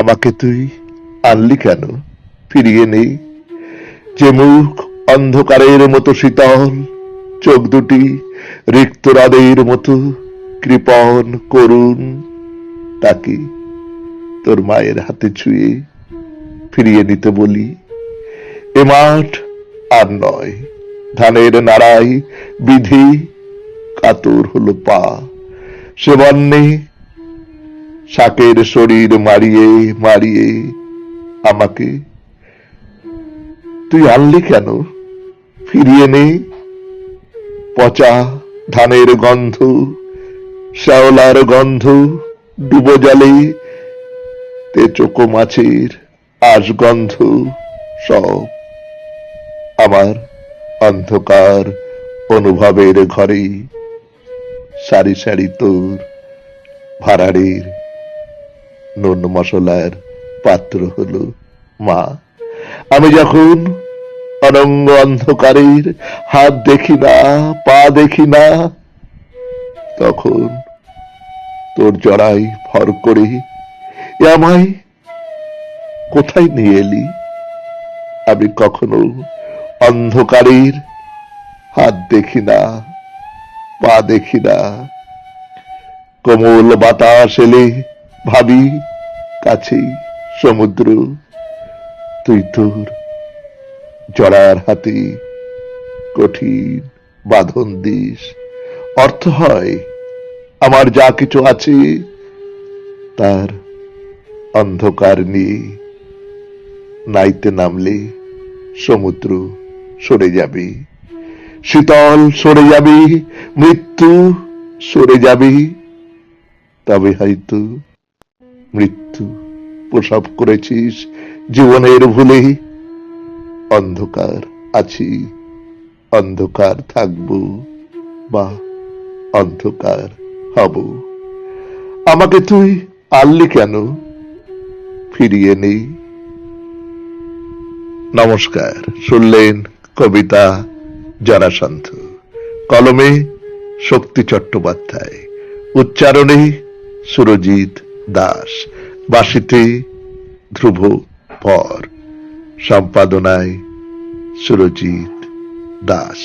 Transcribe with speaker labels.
Speaker 1: আমাকে তুই আনলি কেন ফিরিয়ে নেই, যে মুখ অন্ধকারের মতো শীতল, চোখ দুটি রিক্ত হ্রদের মতো কৃপণ করুণ, তাকে তোর মায়ের হাতে ছুঁয়ে ফিরিয়ে নিতে বলি। এ মাঠ আর নয়, ধানের নাড়াই বিধি কাতর হলো পা, সে বন্যে শাকের শরীর মারিয়ে মারিয়ে আমাকে তুই আনলি কেন ফিরিয়ে নে। পচা ধানের গন্ধ, শ্যাওলার গন্ধ, ডুবো জলে তেচোকো মাছের আশগন্ধ, সব আমার অন্ধকার অনুভবের ঘরে সারি সারি তোর ভাড়াড়ের নুন মশলার পাত্র হলো মা। আমি যখন অনঙ্গ অন্ধকারের হাত দেখি না, পা দেখি না, তখন তোর জড়াই ভর করে এ আমায় কোথায় নিয়ে এলি। আমি কখনো অন্ধকারের হাত দেখি না, পা দেখি না, কোমল বাতাস এলে ভাবি কাছেই সমুদ্র, তুই তোর জড়ার হাতে কঠিন বাঁধন দিস। অর্থ হয় আমার যা কিছু আছে তার অন্ধকার নিয়ে নাইতে নামলে সমুদ্র সরে যাবে, শীতল সরে যাবে, মৃত্যু সরে যাবে, তবে হয়তো মৃত্যু প্রসব করেছিস জীবনের ভুলে। অন্ধকার আছি, অন্ধকার থাকব, বা অন্ধকার হব। আমাকে তুই আনলি কেন ফিরিয়ে নেই। নমস্কার, শুনলেন কবিতা জরাসন্ধ, কলমে শক্তি চট্টোপাধ্যায়, উচ্চারণে সুরজিৎ দাস, বাঁশিতে ধ্রুব পর, সম্পাদনায় সুরজিৎ দাস।